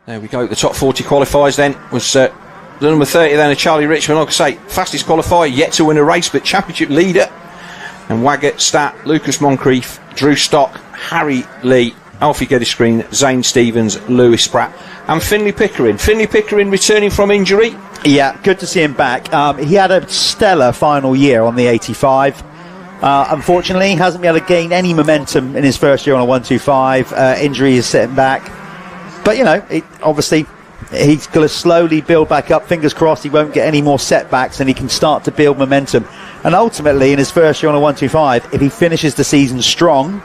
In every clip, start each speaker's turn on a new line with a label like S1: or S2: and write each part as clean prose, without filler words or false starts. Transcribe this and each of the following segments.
S1: There we go. The top 40 qualifiers then was the number 30 then, Charlie Richmond. Like I say, fastest qualifier, yet to win a race, but championship leader. And Waggett, Stat, Lucas Moncrief, Drew Stock, Harry Lee, Alfie Geddiscreen, Zane Stevens, Lewis Spratt, and Finley Pickering. Finley Pickering returning from injury.
S2: Yeah, good to see him back. He had a stellar final year on the 85. Unfortunately, he hasn't been able to gain any momentum in his first year on a 125. Injury is setting back. But, you know, obviously, he's going to slowly build back up. Fingers crossed he won't get any more setbacks and he can start to build momentum. And ultimately, in his first year on a 125, if he finishes the season strong,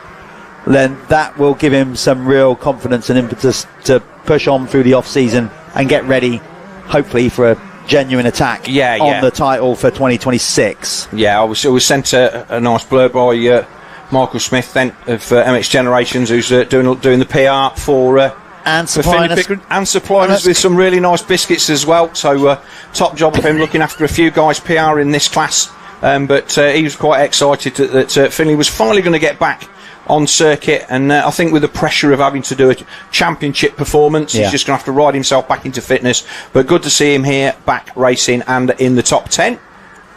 S2: then that will give him some real confidence and impetus to push on through the off-season and get ready, hopefully, for a genuine attack on the title for 2026.
S1: Yeah, I was sent a nice blurb by Michael Smith then of MX Generations, who's doing the PR for...
S2: and supplying
S1: us with some really nice biscuits as well. So top job of him looking after a few guys PR in this class. But he was quite excited that Finley was finally going to get back on circuit, and I think with the pressure of having to do a championship performance, he's just going to have to ride himself back into fitness. But good to see him here back racing and in the top 10.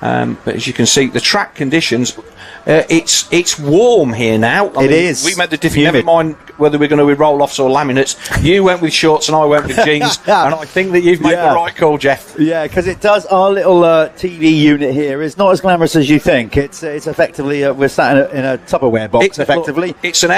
S1: But as you can see, the track conditions, it's warm here now.
S2: It is.
S1: We made the difference. Never mind whether we're going to with roll-offs or laminates. You went with shorts and I went with jeans, and I think that you've made the right call, Jeff.
S2: Yeah, because it does. Our little TV unit here is not as glamorous as you think. It's effectively we're sat in a Tupperware box.
S1: It's an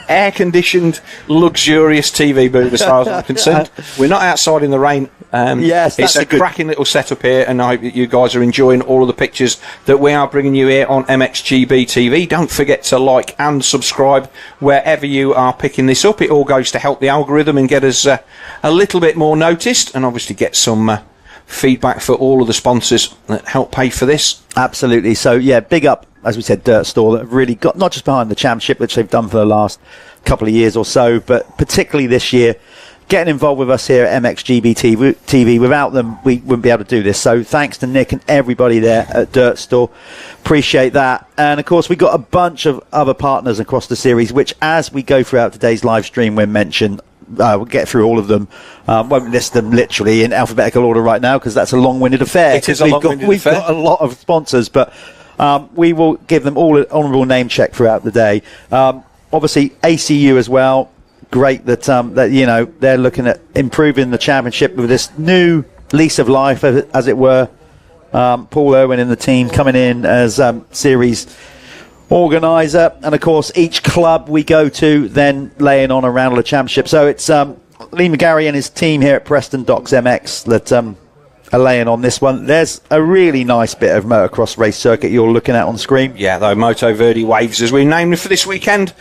S1: air-conditioned, luxurious TV booth as far as I'm concerned. We're not outside in the rain.
S2: Yes,
S1: it's a cracking little setup here, and I hope that you guys are enjoying all of the pictures that we are bringing you here on MXGB-TV. Don't forget to like and subscribe wherever you are picking this up. It all goes to help the algorithm and get us a little bit more noticed, and obviously get some feedback for all of the sponsors that help pay for this.
S2: Absolutely. So yeah, big up, as we said, Dirt Store, that have really got not just behind the championship, which they've done for the last couple of years or so, but particularly this year, getting involved with us here at MXGB-TV. Without them, we wouldn't be able to do this. So thanks to Nick and everybody there at Dirt Store. Appreciate that. And, of course, we've got a bunch of other partners across the series, which, as we go throughout today's live stream, we'll mention. We'll get through all of them. Won't list them literally in alphabetical order right now because that's a long-winded affair.
S1: It is a long-winded affair.
S2: We've got a lot of sponsors, but we will give them all an honourable name check throughout the day. Obviously, ACU as well. Great that you know, they're looking at improving the championship with this new lease of life, as it were. Paul Irwin and the team coming in as series organiser, and of course each club we go to then laying on a round of the championship. So it's Lee McGarry and his team here at Preston Docks MX that are laying on this one. There's a really nice bit of motocross race circuit you're looking at on screen.
S1: Yeah, though, Moto Verde Waves, as we named it for this weekend.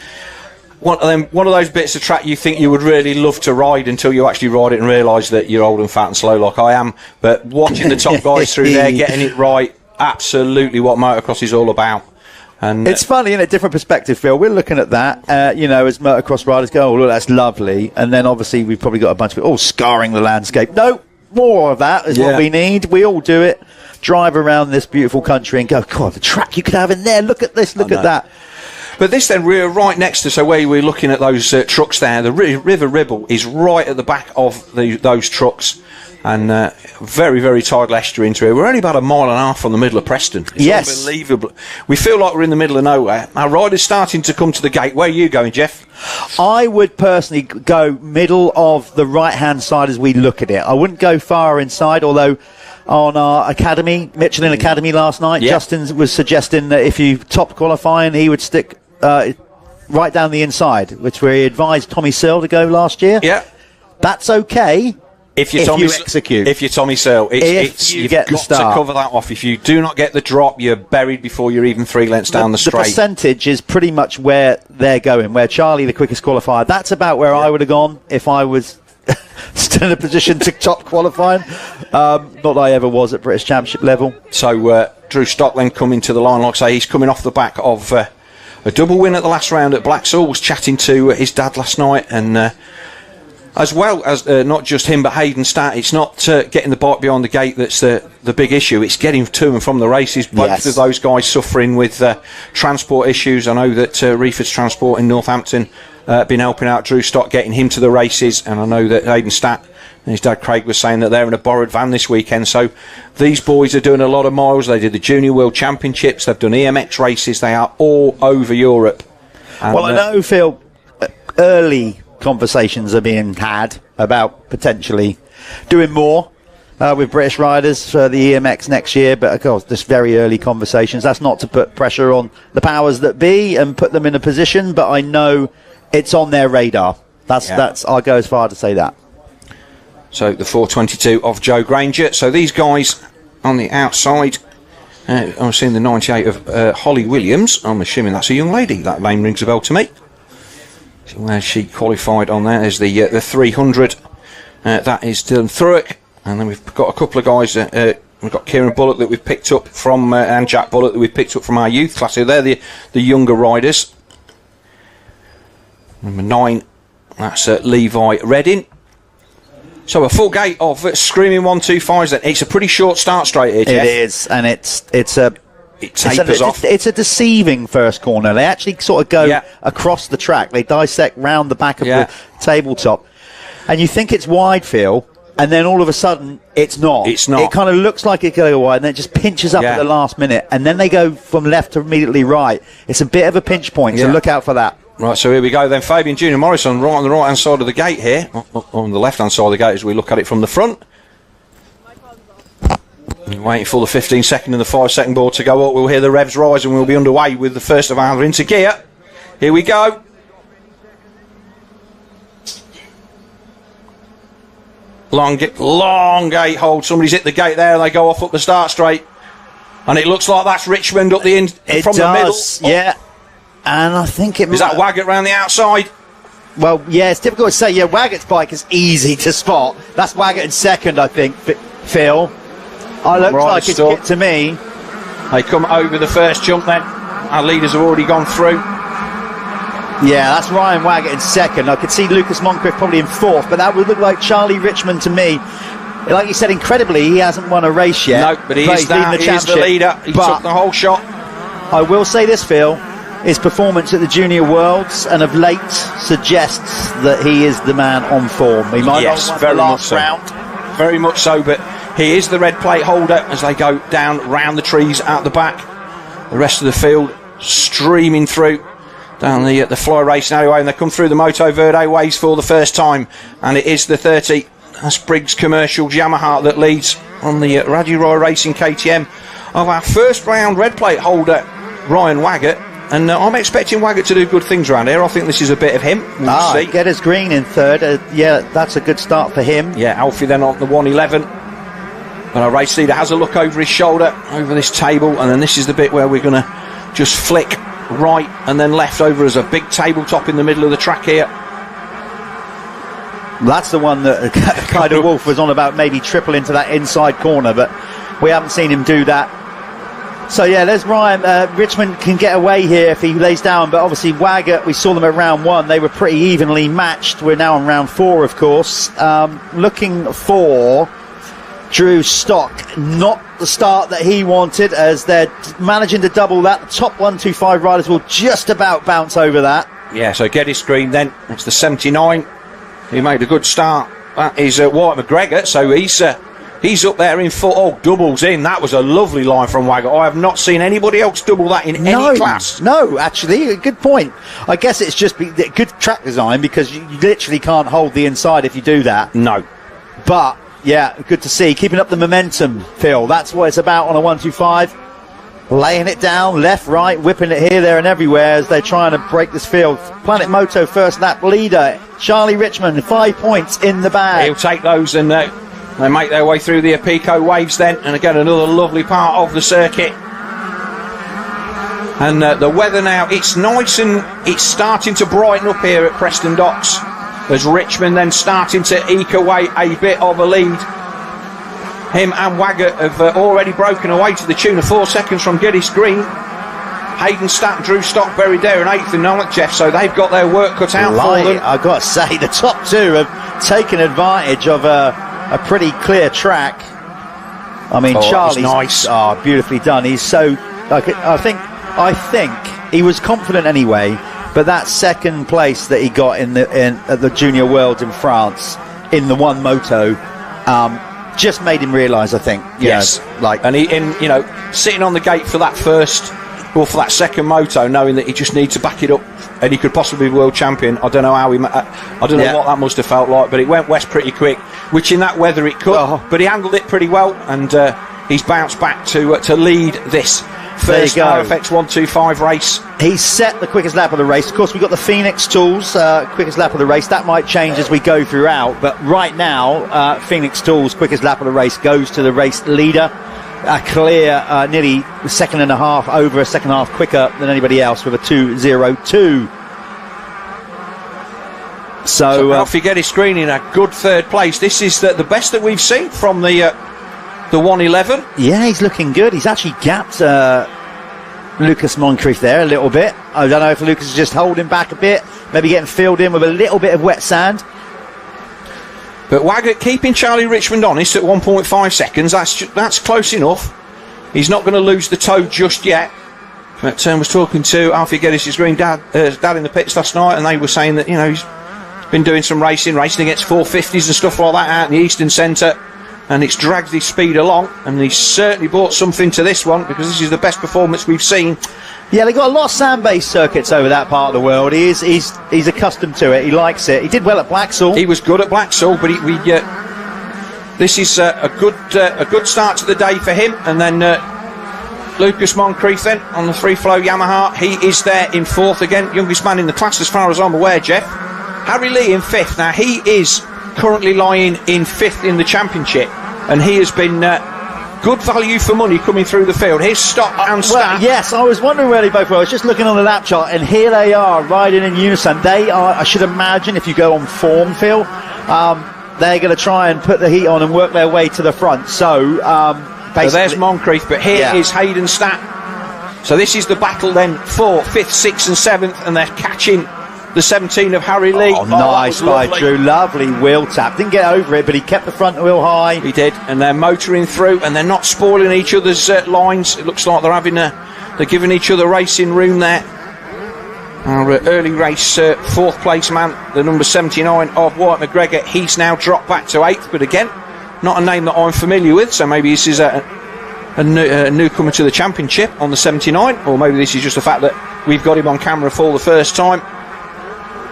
S1: One of those bits of track you think you would really love to ride until you actually ride it and realise that you're old and fat and slow like I am. But watching the top guys through there, getting it right, absolutely what motocross is all about. And
S2: it's funny, in a different perspective, Phil. We're looking at that, you know, as motocross riders go, oh, look, that's lovely. And then obviously we've probably got a bunch of it all scarring the landscape. No, more of that is what we need. We all do it. Drive around this beautiful country and go, God, the track you could have in there. Look at this, look at that.
S1: But this then, we're right next to, so where we're looking at those trucks there, the River Ribble is right at the back of those trucks. And very, very tidal estuary into here. We're only about a mile and a half from the middle of Preston. It's unbelievable. We feel like we're in the middle of nowhere. Our rider's starting to come to the gate. Where are you going, Jeff?
S2: I would personally go middle of the right-hand side as we look at it. I wouldn't go far inside, although on our academy, Michelin Academy last night, Justin was suggesting that if you top qualifying, he would stick right down the inside, which we advised Tommy Searle to go last year.
S1: Yeah.
S2: That's okay.
S1: If you execute. If you're Tommy Searle, you've got to cover that off. If you do not get the drop, you're buried before you're even 3 lengths down the straight.
S2: The percentage is pretty much where they're going, where Charlie, the quickest qualifier, that's about where I would have gone if I was still in a position to top qualifying. Not that I ever was at British Championship level.
S1: So Drew Stock then coming to the line. Like I say, he's coming off the back of a double win at the last round at Blacksall. Was chatting to his dad last night, and as well as not just him but Hayden Stat, it's not getting the bike behind the gate that's the big issue. It's getting to and from the races. Both of those guys suffering with transport issues. I know that Reeford's Transport in Northampton been helping out Drew Stott, getting him to the races, and I know that Aidan Statt and his dad Craig was saying that they're in a borrowed van this weekend. So these boys are doing a lot of miles. They did the Junior World Championships, they've done EMX races, they are all over Europe. And,
S2: well, I know, Phil, early conversations are being had about potentially doing more with British riders for the EMX next year, but of course, just very early conversations. That's not to put pressure on the powers that be and put them in a position, but I know it's on their radar. That's I'll go as far to say that.
S1: So the 422 of Joe Granger. So these guys on the outside, I'm seeing the 98 of Holly Williams. I'm assuming that's a young lady. That name rings a bell to me. So where she qualified on there is the 300. That is Dylan Thruick. And then we've got a couple of guys. We've got Kieran Bullock that we've picked up from, and Jack Bullock that we've picked up from our youth class. So they're the younger riders. Number 9, that's Levi Redding. So a full gate of screaming 125s then. It's a pretty short start straight here, Jeff.
S2: It is, and it
S1: tapers off.
S2: It's a deceiving first corner. They actually sort of go across the track. They dissect round the back of the tabletop. And you think it's wide, Phil, and then all of a sudden it's not.
S1: It's not.
S2: It kind of looks like it goes wide, and then it just pinches up at the last minute. And then they go from left to immediately right. It's a bit of a pinch point, so look out for that.
S1: Right, so here we go then. Fabian Junior Morrison right on the right-hand side of the gate here. On the left-hand side of the gate as we look at it from the front. Waiting for the 15-second and the 5-second board to go up. We'll hear the revs rise and we'll be underway with the first of our into gear. Here we go. Long gate hold. Somebody's hit the gate there and they go off up the start straight. And it looks like that's Richmond up the end from the middle.
S2: Yeah. And I think it
S1: is that Waggett round the outside.
S2: Well, yeah, it's difficult to say. Yeah, Waggett's bike is easy to spot. That's Waggett in second, I think, Phil. It looks like it's hit to me.
S1: They come over the first jump then. Our leaders have already gone through.
S2: Yeah, that's Ryan Waggett in second. I could see Lucas Moncrief probably in fourth, but that would look like Charlie Richmond to me. Like you said, incredibly, he hasn't won a race yet.
S1: No, but he is the leader. He took the whole shot.
S2: I will say this, Phil. His performance at the Junior Worlds and of late suggests that he is the man on form. He might not win the last round.
S1: Very much so, but he is the red plate holder as they go down round the trees out the back. The rest of the field streaming through down the fly race anyway, and they come through the Moto Verde ways for the first time, and it is the 30. That's Briggs Commercial Yamaha that leads on the Raddy Roy Racing KTM of our first round red plate holder, Ryan Waggett. And I'm expecting Waggett to do good things around here. I think this is a bit of him. We'll see.
S2: Geddes Green in third. Yeah, that's a good start for him.
S1: Yeah, Alfie then on the 111. But our race leader has a look over his shoulder, over this table, and then this is the bit where we're going to just flick right and then left over as a big tabletop in the middle of the track here.
S2: That's the one that Kaider Wolf was on about, maybe triple into that inside corner, but we haven't seen him do that. So yeah, there's Ryan. Richmond can get away here if he lays down, but obviously Waggett, we saw them at round 1, they were pretty evenly matched. We're now on round 4, of course. Looking for Drew Stock, not the start that he wanted, as they're managing to double that. The top 125 riders will just about bounce over that.
S1: Yeah, so Geddes Green then, it's the 79. He made a good start. That is Wyatt McGregor, so he's up there in doubles in. That was a lovely line from Waggett. I have not seen anybody else double that in any class.
S2: No, actually, a good point. I guess it's just good track design, because you literally can't hold the inside if you do that.
S1: No.
S2: But, yeah, good to see. Keeping up the momentum, Phil. That's what it's about on a 125. Laying it down, left, right, whipping it here, there and everywhere as they're trying to break this field. Planet Moto first lap leader, Charlie Richmond, 5 points in the bag.
S1: He'll take those and they make their way through the Apico waves then, and again another lovely part of the circuit. And the weather now, it's nice and it's starting to brighten up here at Preston Docks, as Richmond then starting to eke away a bit of a lead. Him and Waggett have already broken away to the tune of 4 seconds from Geddes Green. Hayden Statt, Drew Stock buried there in 8th and 9th, Jeff, so they've got their work cut out for them.
S2: I've got to say, the top 2 have taken advantage of a pretty clear track. I mean, Charlie's
S1: nice.
S2: Beautifully done. He's so, I think he was confident anyway, but that second place that he got at the Junior Worlds in France in the one moto just made him realise, I think.
S1: Yes. And sitting on the gate for that for that second moto, knowing that he just needs to back it up and he could possibly be world champion. I don't know what that must have felt like, but it went west pretty quick, which in that weather it could, but he handled it pretty well, and he's bounced back to lead this first RFX 125 race.
S2: He set the quickest lap of the race. Of course, we've got the Phoenix Tools quickest lap of the race. That might change as we go throughout, but right now Phoenix Tools quickest lap of the race goes to the race leader. A clear, nearly a second and a half over, a second and a half quicker than anybody else with a 2:02. So
S1: Alfie Geddes Green in a good third place. This is the best that we've seen from the 111.
S2: Yeah, he's looking good. He's actually gapped Lucas Moncrief there a little bit. I don't know if Lucas is just holding back a bit, maybe getting filled in with a little bit of wet sand.
S1: But Waggett keeping Charlie Richmond honest at 1.5 seconds. That's close enough. He's not going to lose the toe just yet. But was talking to Alfie Geddes' Green dad in the pits last night, and they were saying that he's been doing some racing against 450s and stuff like that out in the Eastern Centre, and it's dragged his speed along, and he's certainly brought something to this one, because this is the best performance we've seen.
S2: Yeah, they've got a lot of sand-based circuits over that part of the world. He's accustomed to it. He likes it. He did well at Blacksall.
S1: He was good at Blacksall, but this is a good start to the day for him. And then Lucas Moncrief then on the three-flow Yamaha. He is there in fourth again, youngest man in the class as far as I'm aware, Jeff. Harry Lee in fifth. Now, he is currently lying in fifth in the championship, and he has been good value for money coming through the field. Here's Stock and Stat.
S2: Yes, I was wondering where they both were. I was just looking on the lap chart, and here they are riding in unison. They are, I should imagine, if you go on form, Phil, they're going to try and put the heat on and work their way to the front. So
S1: there's Moncrief, but here is Hayden Stat. So this is the battle then for 5th, 6th and 7th, and they're catching the 17 of Harry Lee.
S2: Nice by Drew. Lovely wheel tap. Didn't get over it, but he kept the front wheel high.
S1: He did, and they're motoring through, and they're not spoiling each other's lines. It looks like they're giving each other racing room there. Our early race fourth place man, the number 79 of Wyatt McGregor, he's now dropped back to 8th, but again, not a name that I'm familiar with, so maybe this is a newcomer to the championship on the 79, or maybe this is just the fact that we've got him on camera for the first time.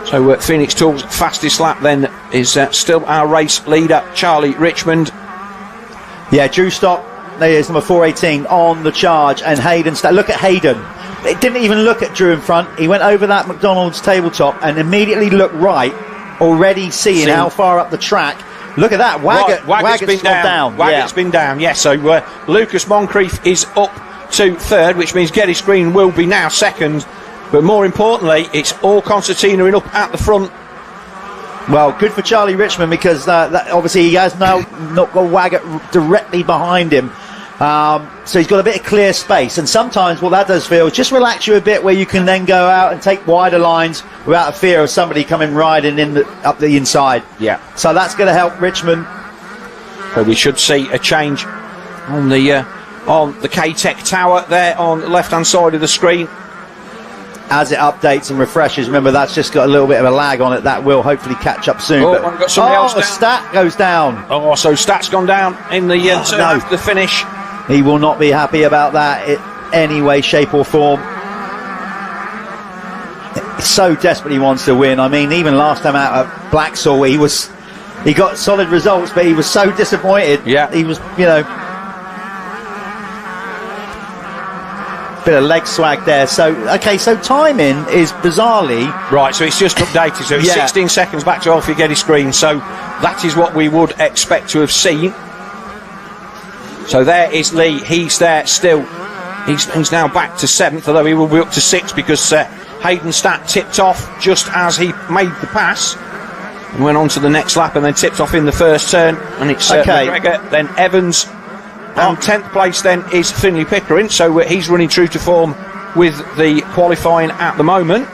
S1: So Phoenix Tools' fastest lap then is still our race leader, Charlie Richmond.
S2: Yeah, Drew Stock, there he is, number 418 on the charge, and Hayden. Look at Hayden. It didn't even look at Drew in front. He went over that McDonald's tabletop and immediately looked right, already seeing how far up the track. Look at that. Waggett's been down.
S1: Waggett's been down, yes. So Lucas Moncrief is up to third, which means Geddes Green will be now second. But more importantly, it's all concertina in up at the front.
S2: Well, good for Charlie Richmond, because obviously he has now not got Waggett directly behind him. So he's got a bit of clear space. And sometimes what that does, Phil, is just relax you a bit, where you can then go out and take wider lines without a fear of somebody coming riding up the inside.
S1: Yeah.
S2: So that's going to help Richmond.
S1: So we should see a change on the K-Tech tower there on the left-hand side of the screen.
S2: As it updates and refreshes, remember that's just got a little bit of a lag on it. That will hopefully catch up soon.
S1: Got somebody else down.
S2: Stat goes down.
S1: Oh, so Stat's gone down in the turn after the finish.
S2: He will not be happy about that in any way, shape or form. He so desperately wants to win. I mean, even last time out at Blacksall, he got solid results, but he was so disappointed.
S1: Yeah.
S2: He was, bit of leg swag there. So timing is bizarrely
S1: right, so it's just updated, so it's 16 seconds back to Alfie Geddes Green, so that is what we would expect to have seen. So there is Lee, he's there still, he's now back to 7th, although he will be up to 6th because Hayden Stat tipped off just as he made the pass and went on to the next lap, and then tipped off in the first turn, and it's McGregor, then Evans. And 10th place then is Finlay Pickering, so he's running true to form with the qualifying at the moment.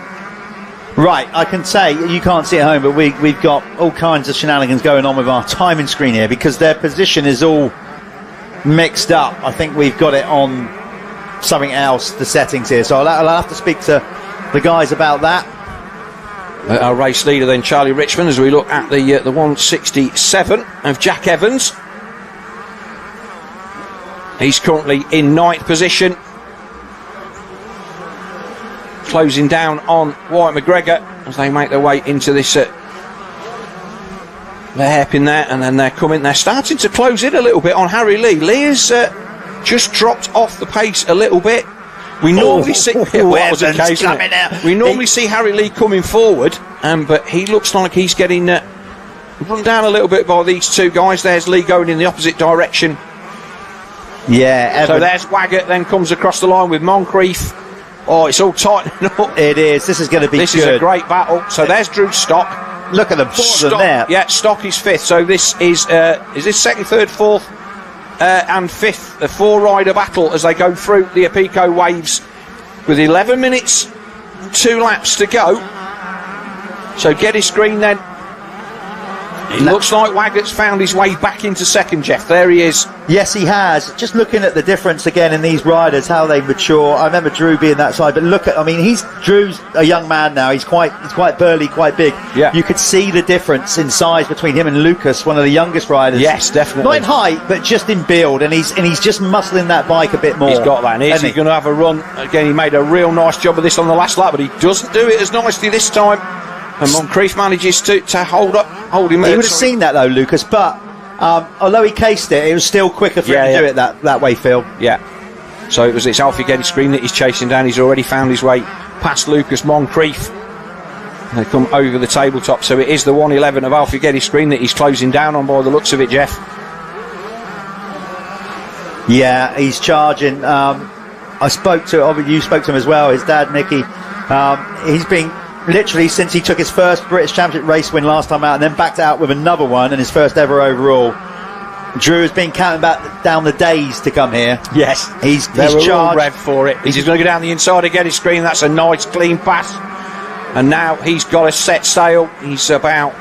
S2: Right, I can say, you can't see it at home, but we've got all kinds of shenanigans going on with our timing screen here, because their position is all mixed up. I think we've got it on something else, the settings here, so I'll have to speak to the guys about that.
S1: Our race leader then, Charlie Richmond, as we look at the 167 of Jack Evans. He's currently in 9th position. Closing down on Wyatt McGregor as they make their way into this the hairpin there, and then they're starting to close in a little bit on Harry Lee. Lee has just dropped off the pace a little bit. We normally see we normally see Harry Lee coming forward, but he looks like he's getting run down a little bit by these two guys. There's Lee going in the opposite direction.
S2: Yeah,
S1: so there's Waggett, then comes across the line with Moncrief. Oh, it's all tightening up.
S2: It is. This is going to be
S1: This
S2: good.
S1: is a great battle. So there's Drew Stock.
S2: Look at the Stock there.
S1: Yeah, Stock is 5th. So this is this 2nd, 3rd, 4th and 5th, the 4-rider battle as they go through the Apico waves with 11 minutes, 2 laps to go. So Geddes Green then. It looks like Waggett's found his way back into 2nd, Jeff. There he is.
S2: Yes, he has. Just looking at the difference again in these riders, how they mature. I remember Drew being that side, but look at, I mean, Drew's a young man now. He's quite burly, quite big.
S1: Yeah.
S2: You could see the difference in size between him and Lucas, one of the youngest riders.
S1: Yes, definitely.
S2: Not in height, but just in build, and he's just muscling that bike a bit more.
S1: He's got that. And is he going to have a run? Again, he made a real nice job of this on the last lap, but he doesn't do it as nicely this time. And Moncrief manages to hold him.
S2: He would have seen that though, Lucas, but although he cased it, it was still quicker for him to do it that way, Phil.
S1: Yeah. So it's Alfie Geddes Green that he's chasing down. He's already found his way past Lucas Moncrief. They come over the tabletop, so it is the 111 of Alfie Geddes Green that he's closing down on by the looks of it, Jeff.
S2: Yeah, he's charging. You spoke to him as well, his dad, Mickey. He's been literally, since he took his first British Championship race win last time out and then backed out with another one and his first ever overall, Drew has been counting down the days to come here.
S1: Yes,
S2: he's
S1: all rev for it. He's going to go down the inside again. His screen. That's a nice clean pass, and now he's got a set sail. He's about.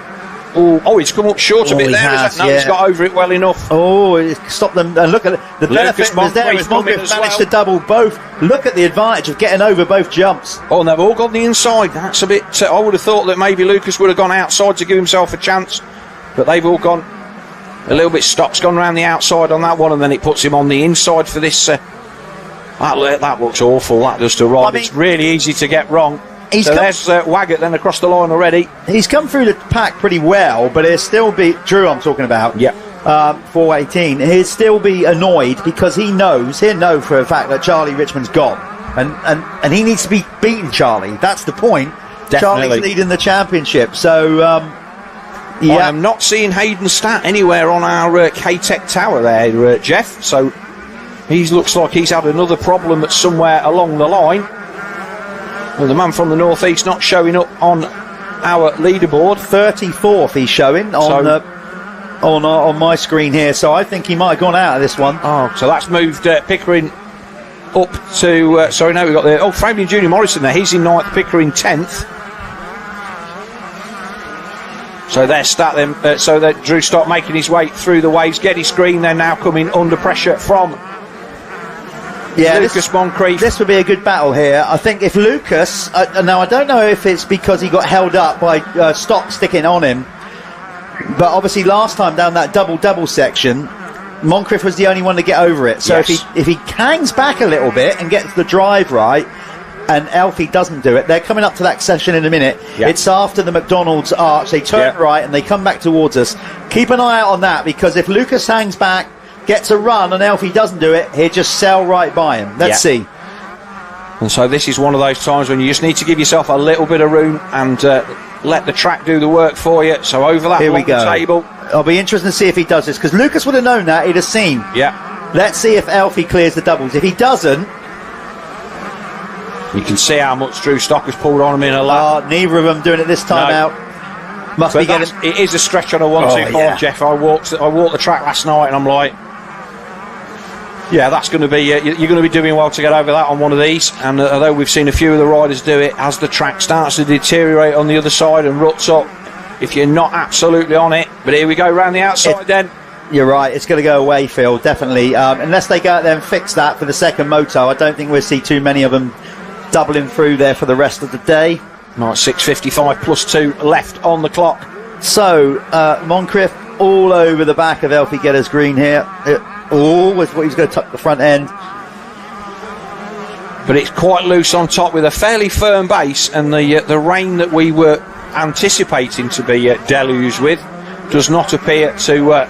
S1: He's come up short a bit there. He's got over it well enough.
S2: He stopped them. And look at the benefit was there. Moncrief managed to double both. Look at the advantage of getting over both jumps.
S1: Oh, and they've all gone the inside. That's a bit. I would have thought that maybe Lucas would have gone outside to give himself a chance, but they've all gone a little bit. Stock's gone around the outside on that one, and then it puts him on the inside for this. That looks awful. That does to ride. It's really easy to get wrong. There's Waggett then across the line already.
S2: He's come through the pack pretty well, but he'll still be Drew. I'm talking about.
S1: Yeah.
S2: 418. He'll still be annoyed because he'll know for a fact that Charlie Richmond's gone, and he needs to be beating Charlie. That's the point.
S1: Definitely.
S2: Charlie's leading the championship, so
S1: I am not seeing Hayden Stat anywhere on our K-Tech tower there, Jeff. So he looks like he's had another problem somewhere along the line. Well, the man from the northeast not showing up on our leaderboard.
S2: 34th he's showing on my screen here, so I think he might have gone out of this one.
S1: Oh, so that's moved Pickering up to we've got Fabian Junior Morrison there. He's in 9th, Pickering 10th. So that Drew Stock making his way through the waves. Geddes Green, they're now coming under pressure from Lucas Moncrief.
S2: This would be a good battle here. I think if Lucas, now I don't know if it's because he got held up by Stock sticking on him, but obviously last time down that double section, Moncrief was the only one to get over it. So if he hangs back a little bit and gets the drive right, and Alfie doesn't do it, they're coming up to that section in a minute. It's after the McDonald's arch. They turn right and they come back towards us. Keep an eye out on that, because if Lucas hangs back, gets a run, and Alfie doesn't do it, he'll just sail right by him. Let's see.
S1: And so this is one of those times when you just need to give yourself a little bit of room and let the track do the work for you. So over that table.
S2: I'll be interested to see if he does this, because Lucas would have known that. He'd have seen.
S1: Yeah.
S2: Let's see if Alfie clears the doubles. If he doesn't,
S1: you can see how much Drew Stock has pulled on him in a lap.
S2: Neither of them doing it this time out.
S1: It is a stretch on a 125, Jeff. I walked the track last night, and I'm like, that's going to be you're going to be doing well to get over that on one of these. And although we've seen a few of the riders do it, as the track starts to deteriorate on the other side and ruts up, if you're not absolutely on it. But here we go round the outside then.
S2: You're right, it's going to go away, Phil, definitely. Unless they go out there and fix that for the second moto, I don't think we'll see too many of them doubling through there for the rest of the day.
S1: Right, 6:55 plus 2 left on the clock.
S2: So, Moncrief all over the back of Elfie Geddes Green here. Was what he's going to tuck the front end.
S1: But it's quite loose on top with a fairly firm base, and the rain that we were anticipating to be deluged with does not appear to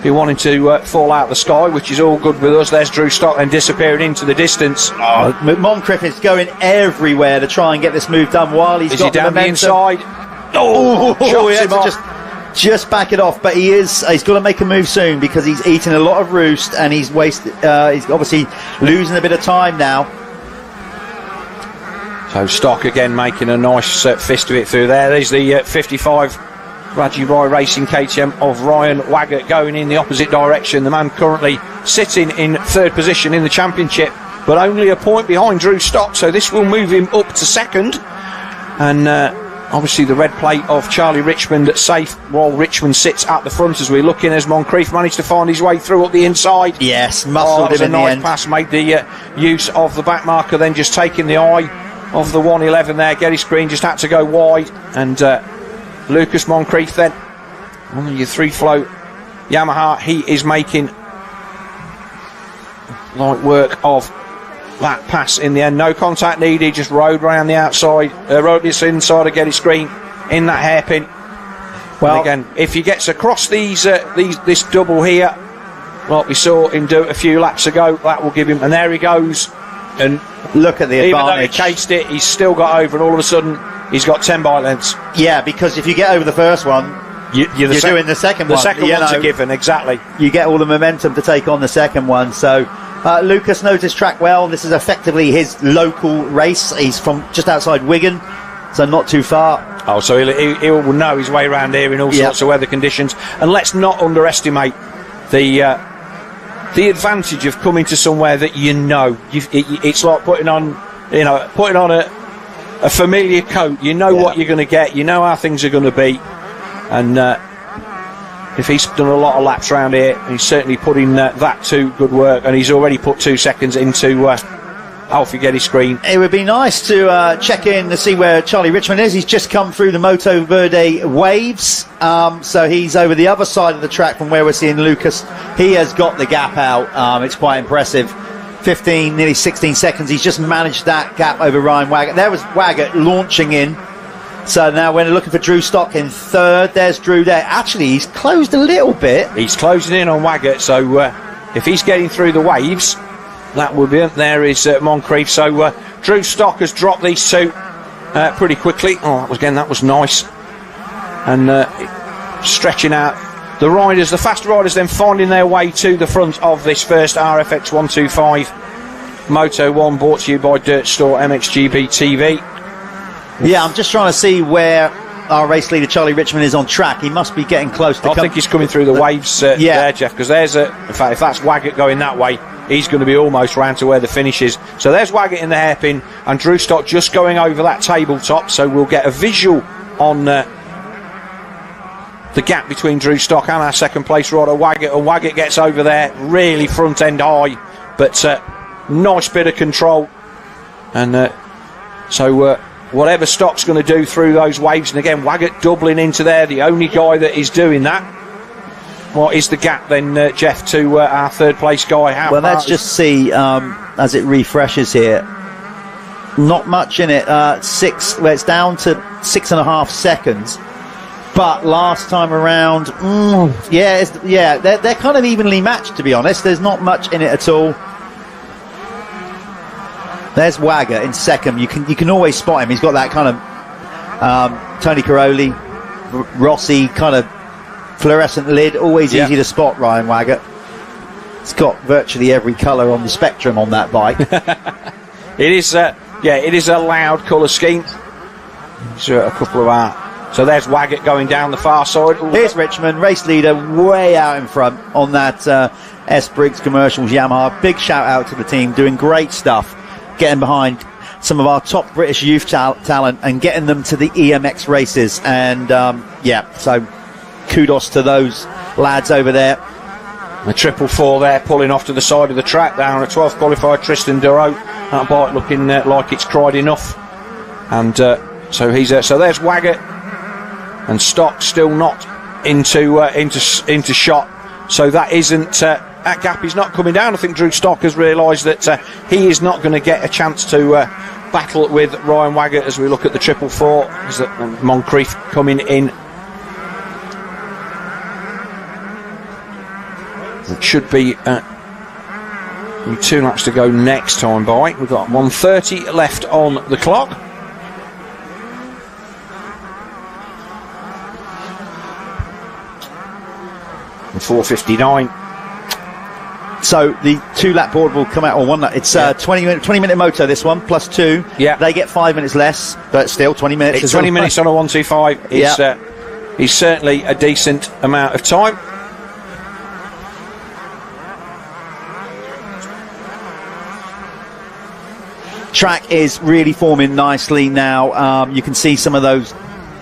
S1: be wanting to fall out of the sky, which is all good with us. There's Drew Stock then disappearing into the distance.
S2: Moncrief is going everywhere to try and get this move done while he's got
S1: he down the inside.
S2: He had to just back it off, but he's got to make a move soon because he's eating a lot of roost and he's wasted. He's obviously losing a bit of time now.
S1: So Stock again making a nice fist of it through there. There's the 55 Raji Roy Racing KTM of Ryan Waggett going in the opposite direction. The man currently sitting in third position in the championship, but only a point behind Drew Stock, so this will move him up to second. And obviously the red plate of Charlie Richmond at safe, while Richmond sits at the front as we're looking, as Moncrief managed to find his way through up the inside.
S2: Yes, muscled him in the end.
S1: Pass, made the use of the back marker, then just taking the eye of the 111 there. Geddes Green just had to go wide, and Lucas Moncrief then on your 3-flow Yamaha, he is making light work of that pass in the end. No contact needed, just rode round the outside, rode this inside of Geddes Green in that hairpin. Well, and again, if he gets across this double here, like we saw him do it a few laps ago, that will give him, and there he goes. And
S2: look at the advantage.
S1: Even though he cased it, he's still got over, and all of a sudden he's got 10 bike lengths.
S2: Yeah, because if you get over the first one, you're doing the second one.
S1: The second one's a given, exactly.
S2: You get all the momentum to take on the second one. So Lucas knows this track well. This is effectively his local race. He's from just outside Wigan, so not too far.
S1: Oh, so he will know his way around here in all sorts of weather conditions. And let's not underestimate the advantage of coming to somewhere that you know. It's like putting on a familiar coat. You know what you're going to get. You know how things are going to be. And if he's done a lot of laps around here, he's certainly putting that to good work. And he's already put 2 seconds into Alfie Geddes Green.
S2: It would be nice to check in to see where Charlie Richmond is. He's just come through the Moto Verde waves, so he's over the other side of the track from where we're seeing Lucas. He has got the gap out. It's quite impressive. 15, nearly 16 seconds. He's just managed that gap over Ryan Waggett. There was Waggett launching in. So now we're looking for Drew Stock in third. There's Drew there. Actually, he's closed a little bit.
S1: He's closing in on Waggett, so if he's getting through the waves, that will be it. There is Moncrief. So Drew Stock has dropped these two pretty quickly. That was nice. And stretching out the riders, the fast riders then finding their way to the front of this first RFX 125 Moto 1, brought to you by Dirt Store MXGB-TV.
S2: Yeah, I'm just trying to see where our race leader Charlie Richmond is on track. He must be getting close to
S1: I think he's coming through the waves there, Jeff, because there's in fact, if that's Waggett going that way, he's going to be almost round to where the finish is. So there's Waggett in the hairpin, and Drew Stock just going over that tabletop, so we'll get a visual on the gap between Drew Stock and our second place rider Waggett, and Waggett gets over there really front end high, but nice bit of control. And so whatever Stock's going to do through those waves, and again Waggett doubling into there, the only guy that is doing that. What is the gap then, Jeff, to our third place guy?
S2: Let's just see as it refreshes here. Not much in it. It's down to 6.5 seconds. But last time around, they're kind of evenly matched, to be honest. There's not much in it at all. There's Waggett in second. You can always spot him. He's got that kind of Tony Caroli, Rossi kind of fluorescent lid. Always easy to spot Ryan Waggett. It's got virtually every colour on the spectrum on that bike.
S1: It is a loud colour scheme. So a couple of our. So there's Waggett going down the far side.
S2: Here's Richmond, race leader, way out in front on that S. Briggs Commercials Yamaha. Big shout out to the team, doing great stuff, getting behind some of our top British youth talent and getting them to the EMX races. And so kudos to those lads over there.
S1: The 444 there pulling off to the side of the track down. A 12th qualified Tristan Duro. That bike looking like it's cried enough. And So he's so there's Waggett, and Stock still not into shot. So that isn't that gap is not coming down. I think Drew Stock has realised that he is not going to get a chance to battle with Ryan Waggett as we look at the 444. Is that Moncrief coming in? It should be 2 laps to go next time by. We've got 1:30 left on the clock. And 4:59.
S2: So the 2-lap board will come out, or 1 lap. It's 20-minute moto, this one, plus 2.
S1: Yeah.
S2: They get 5 minutes less, but still 20 minutes.
S1: It's 20 minutes on a 125 is certainly a decent amount of time.
S2: Track is really forming nicely now. You can see some of those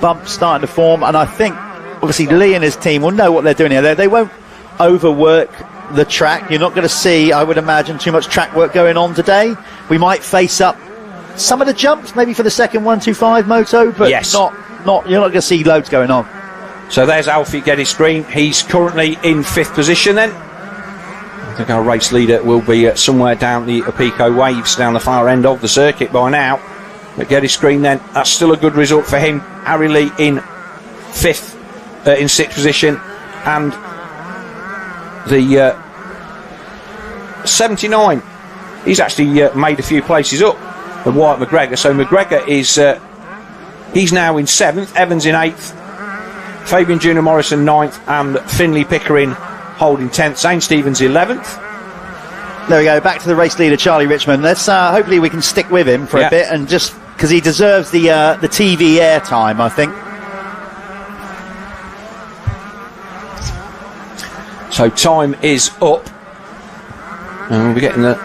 S2: bumps starting to form, and I think obviously Lee and his team will know what they're doing here. They won't overwork the track. You're not going to see, I would imagine, too much track work going on today. We might face up some of the jumps maybe for the second 125 moto, but not you're not going to see loads going on.
S1: So there's Alfie Geddes Green. He's currently in 5th position then. I think our race leader will be somewhere down the Apico Waves, down the far end of the circuit by now. But Geddes Green then, that's still a good result for him. Harry Lee in 5th, in 6th position, and the 79, he's actually made a few places up, and Wyatt McGregor. So McGregor is he's now in 7th, Evans in 8th, Fabian Junior Morrison 9th, and Finley Pickering holding 10th. Zane Stevens 11th.
S2: There we go, back to the race leader Charlie Richmond. Let's hopefully we can stick with him for a bit, and just because he deserves the TV airtime, I think.
S1: So time is up, and we'll be getting the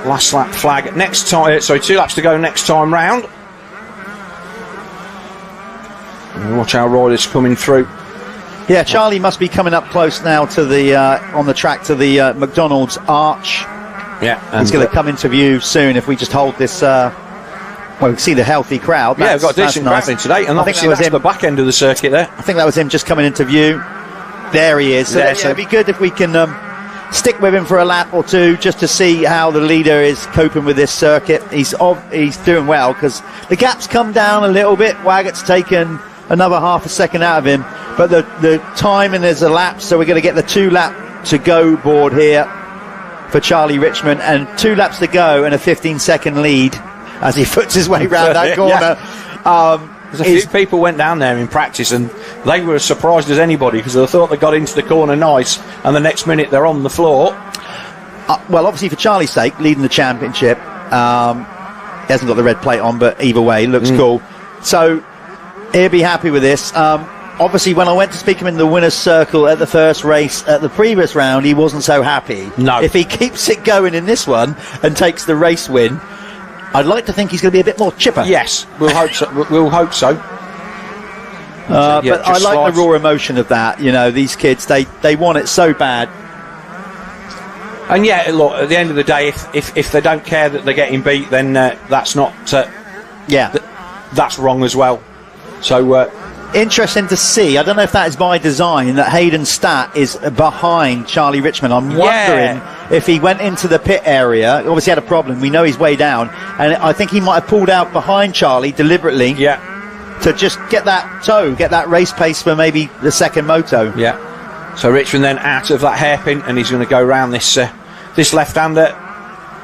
S1: last lap flag next time. Sorry, 2 laps to go next time round. And watch our riders coming through.
S2: Yeah, Charlie must be coming up close now to the on the track to the McDonald's arch.
S1: Yeah, and
S2: he's going to come into view soon if we just hold this. Well, we can see the healthy crowd.
S1: We've got a decent crowd in today, and I think that's the back end of the circuit there.
S2: I think that was him just coming into view. There he is. So it'd be good if we can stick with him for a lap or 2 just to see how the leader is coping with this circuit. He's doing well because the gap's come down a little bit. Waggett's taken another half a second out of him, but the timing is elapsed, so we're going to get the 2 lap to go board here for Charlie Richmond, and 2 laps to go and a 15-second lead as he foots his way round that corner.
S1: A few people went down there in practice and they were as surprised as anybody because they thought they got into the corner nice, and the next minute they're on the floor.
S2: Well, obviously for Charlie's sake, leading the championship, he hasn't got the red plate on, but either way looks cool, so he'll be happy with this. Obviously when I went to speak him in the winner's circle at the first race at the previous round, he wasn't so happy.
S1: No.
S2: If he keeps it going in this one and takes the race win, I'd like to think he's going to be a bit more chipper.
S1: Yes, we'll hope so. We'll hope so.
S2: But I like the raw emotion of that. You know, these kids, they want it so bad.
S1: And yeah, look, at the end of the day, if they don't care that they're getting beat, then that's not. That's wrong as well. So
S2: interesting to see. I don't know if that is by design that Hayden Stat is behind Charlie Richmond. I'm wondering if he went into the pit area. Obviously had a problem. We know he's way down, and I think he might have pulled out behind Charlie deliberately. To just get that race pace for maybe the second moto.
S1: So Richmond then out of that hairpin, and he's going to go around this left-hander,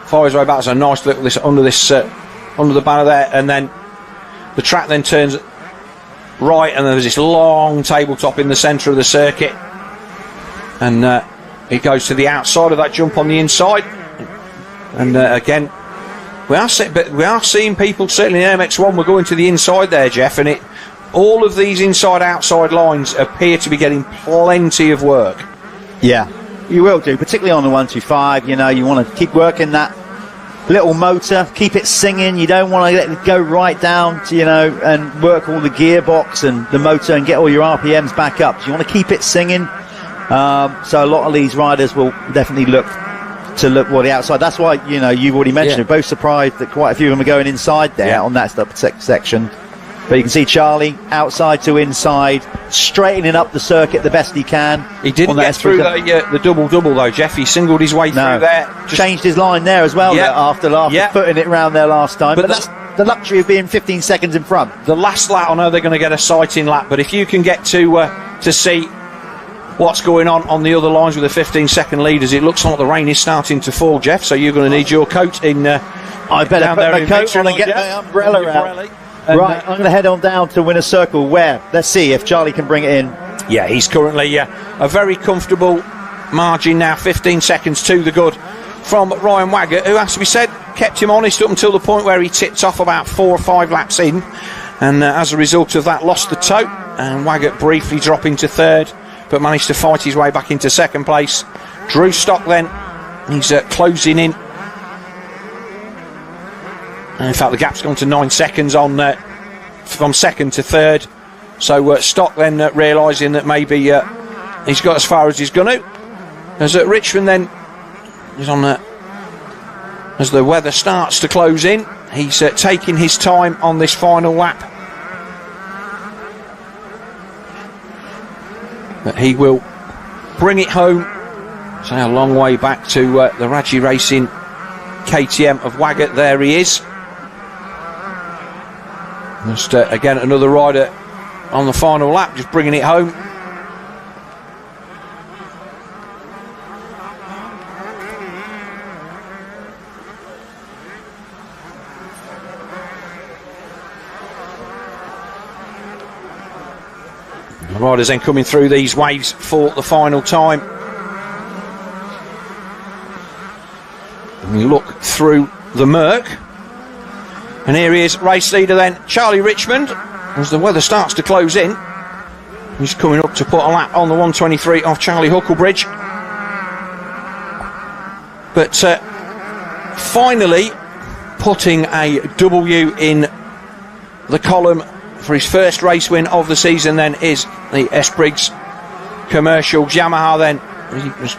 S1: fires way back. It's a nice little under the banner there, and then the track then turns right, and there's this long tabletop in the centre of the circuit, and he goes to the outside of that jump on the inside, and again we are seeing people, certainly in MX1, we're going to the inside there, Jeff, and all of these inside-outside lines appear to be getting plenty of work.
S2: Yeah, you will do, particularly on the 125. You know, you want to keep working that little motor, keep it singing. You don't want to let it go right down to, and work all the gearbox and the motor and get all your RPMs back up. So you want to keep it singing. So a lot of these riders will definitely look the outside. That's why, you've already mentioned it. Both surprised that quite a few of them are going inside there on that section. But you can see Charlie outside to inside, straightening up the circuit the best he can.
S1: He didn't get through the double-double though, Jeff. He singled his way through there.
S2: Changed his line there as well after putting it round there last time. But that's the luxury of being 15 seconds in front.
S1: The last lap, I know they're going to get a sighting lap, but if you can get to see what's going on the other lines with the 15-second leaders, it looks like the rain is starting to fall, Jeff, so you're going to need your coat in.
S2: I better put my coat on and get my umbrella out. Right, I'm going to head on down to Winner's Circle where, let's see if Charlie can bring it in.
S1: Yeah, he's currently a very comfortable margin now, 15 seconds to the good from Ryan Waggett, who, has to be said, kept him honest up until the point where he tipped off about 4 or 5 laps in, and as a result of that lost the tote, and Waggett briefly dropping to third, but managed to fight his way back into second place. Drew Stock then, he's closing in. And in fact, the gap's gone to 9 seconds on from second to third. So Stock then realising that maybe he's got as far as he's going to. As Richmond then is on as the weather starts to close in, he's taking his time on this final lap. But he will bring it home. So a long way back to the Raji Racing KTM of Waggett. There he is. Just again another rider on the final lap, just bringing it home. The riders then coming through these waves for the final time. And we look through the murk. And here he is, race leader then, Charlie Richmond, as the weather starts to close in. He's coming up to put a lap on the 123 off Charlie Hucklebridge. But finally putting a W in the column for his first race win of the season then is the S. Briggs Commercial Yamaha then. He just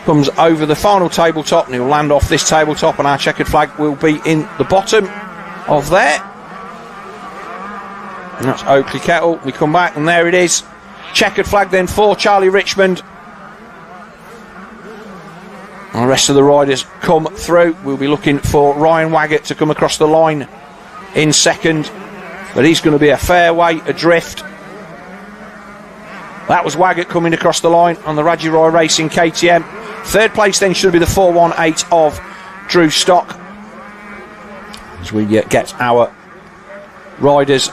S1: comes over the final tabletop and he'll land off this tabletop, and our checkered flag will be in the bottom of there. And that's Oakley Kettle. We come back and there it is. Checkered flag then for Charlie Richmond. And the rest of the riders come through. We'll be looking for Ryan Waggett to come across the line in second, but he's going to be a fair way adrift. That was Waggett coming across the line on the Rajiroy Racing KTM. Third place then should be the 418 of Drew Stock. As we get our riders.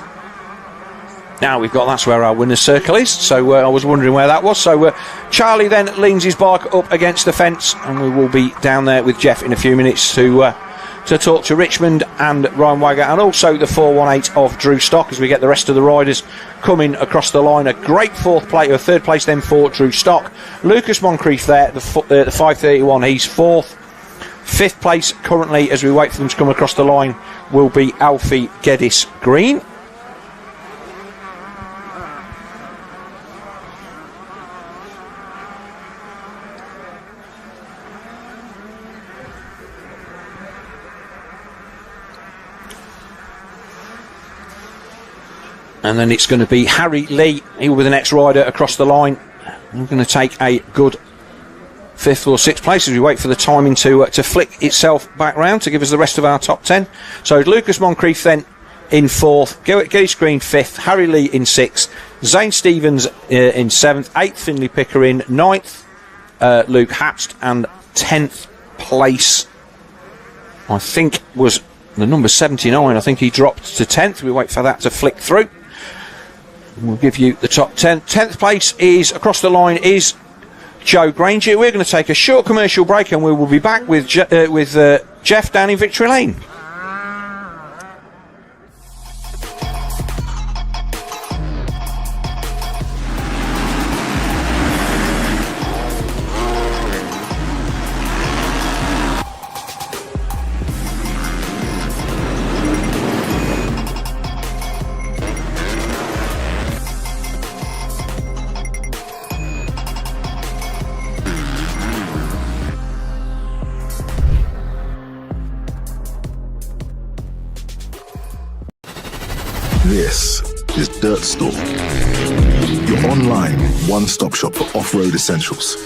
S1: Now we've got, that's where our winner's circle is. So I was wondering where that was. So Charlie then leans his bike up against the fence, and we will be down there with Jeff in a few minutes to talk to Richmond and Ryan Waggett, and also the 418 of Drew Stock, as we get the rest of the riders coming across the line. A great third place then for Drew Stock. Lucas Moncrief there, the 531, he's fourth. Fifth place currently, as we wait for them to come across the line, will be Alfie Geddes Green. And then it's going to be Harry Lee. He will be the next rider across the line. We're going to take a good fifth or sixth place as we wait for the timing to flick itself back round to give us the rest of our top 10. So Lucas Moncrief then in fourth, Geddes Green fifth, Harry Lee in sixth, Zane Stevens in seventh, eighth Finley Picker in ninth, Luke Hapst, and 10th place I think was the number 79. I think he dropped to 10th. We wait for that to flick through. We'll give you the top 10. 10th place is across the line is Joe Granger. We're going to take a short commercial break, and we will be back with Jeff down in Victory Lane.
S3: This is Dirt Store, your online one-stop shop for off-road essentials.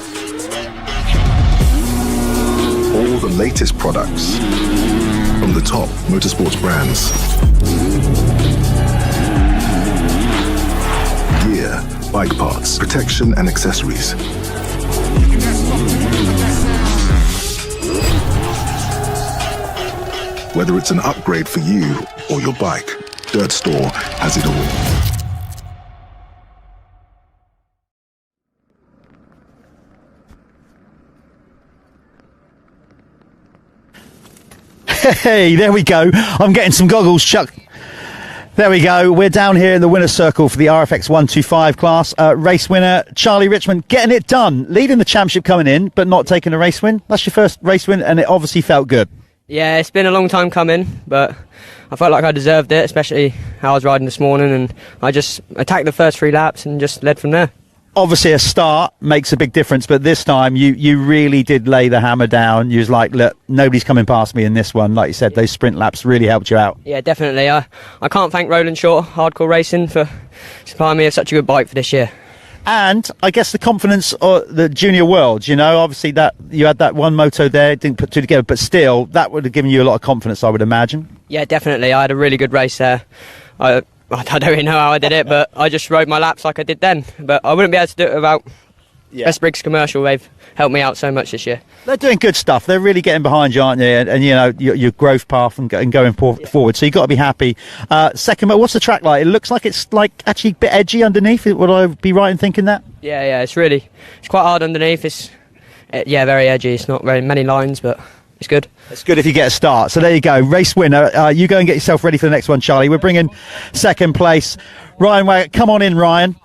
S3: All the latest products from the top motorsports brands. Gear, bike parts, protection and accessories. Whether it's an upgrade for you or your bike, Dirt Store has it all.
S2: Hey, there we go. I'm getting some goggles, Chuck. There we go. We're down here in the winner's circle for the RFX 125 class. Race winner, Charlie Richmond, getting it done. Leading the championship coming in, but not taking a race win. That's your first race win, and it obviously felt good.
S4: Yeah, it's been a long time coming, but I felt like I deserved it, especially how I was riding this morning, and I just attacked the first 3 laps and just led from there.
S2: Obviously, a start makes a big difference, but this time you really did lay the hammer down. You was like, look, nobody's coming past me in this one. Like you said, those sprint laps really helped you out.
S4: Yeah, definitely. I can't thank Roland Short, Hardcore Racing, for supplying me with such a good bike for this year.
S2: And I guess the confidence of the junior world, you know, obviously that you had that one moto there, didn't put 2 together, but still, that would have given you a lot of confidence, I would imagine.
S4: Yeah, definitely. I had a really good race there. I don't really know how I did it, but I just rode my laps like I did then. But I wouldn't be able to do it without Best Briggs Commercial. They've helped me out so much this year.
S2: They're doing good stuff. They're really getting behind you, aren't you? And you know, your growth path and going forward. So you've got to be happy. Second, what's the track like? It looks like it's like actually a bit edgy underneath. Would I be right in thinking that?
S4: Yeah, it's quite hard underneath. It's very edgy. It's not very many lines, but it's good.
S2: It's good if you get a start. So there you go, race winner. You go and get yourself ready for the next one, Charlie. We're bringing second place, Ryan Waggett. Come on in, Ryan.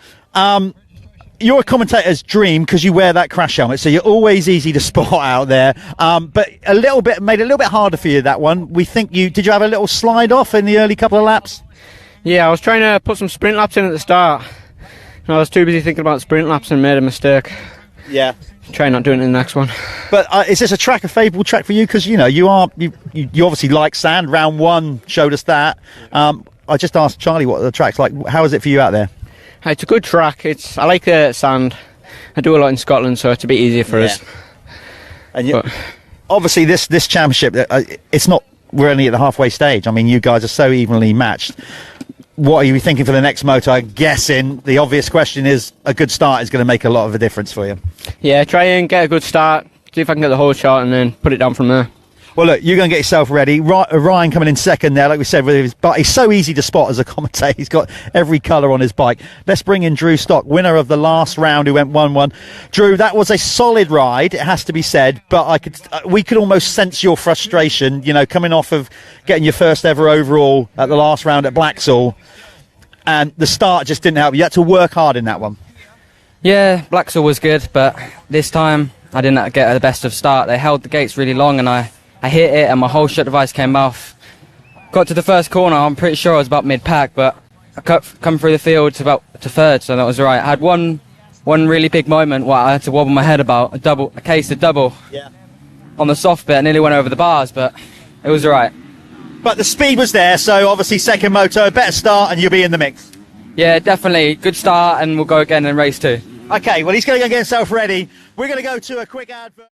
S2: You're a commentator's dream because you wear that crash helmet, so you're always easy to spot out there. But made it a little bit harder for you, that one. Did you have a little slide off in the early couple of laps?
S5: Yeah, I was trying to put some sprint laps in at the start, and I was too busy thinking about sprint laps and made a mistake.
S2: Yeah.
S5: Try not doing it in the next one.
S2: But is this a favourable track for you? Because you know you obviously like sand. Round 1 showed us that. I just asked Charlie what the track's like. How is it for you out there?
S5: It's a good track. I like the sand. I do a lot in Scotland, so it's a bit easier for us.
S2: And obviously this championship, we're only at the halfway stage. I mean, you guys are so evenly matched. What are you thinking for the next moto? I'm guessing the obvious question is a good start is going to make a lot of a difference for you. Yeah,
S5: try and get a good start, see if I can get the whole shot and then put it down from there.
S2: Well, look, you're going to get yourself ready. Ryan coming in second there, like we said, with his bike. He's so easy to spot as a commentator. He's got every colour on his bike. Let's bring in Drew Stock, winner of the last round, who went 1-1. Drew, that was a solid ride, it has to be said, but we could almost sense your frustration, you know, coming off of getting your first ever overall at the last round at Blacksall, and the start just didn't help you. You had to work hard in that one.
S6: Yeah, Blacksall was good, but this time I didn't get the best of start. They held the gates really long, and I hit it and my whole shut device came off. Got to the first corner, I'm pretty sure I was about mid-pack, but I come through the field to third, so that was right. I had one really big moment where I had to wobble my head about a case of double on the soft bit. I nearly went over the bars, but it was all right.
S2: But the speed was there, so obviously second moto, better start and you'll be in the mix.
S6: Yeah, definitely. Good start, and we'll go again in race 2.
S2: Okay, well, he's going to go get himself ready. We're going to go to a quick advert.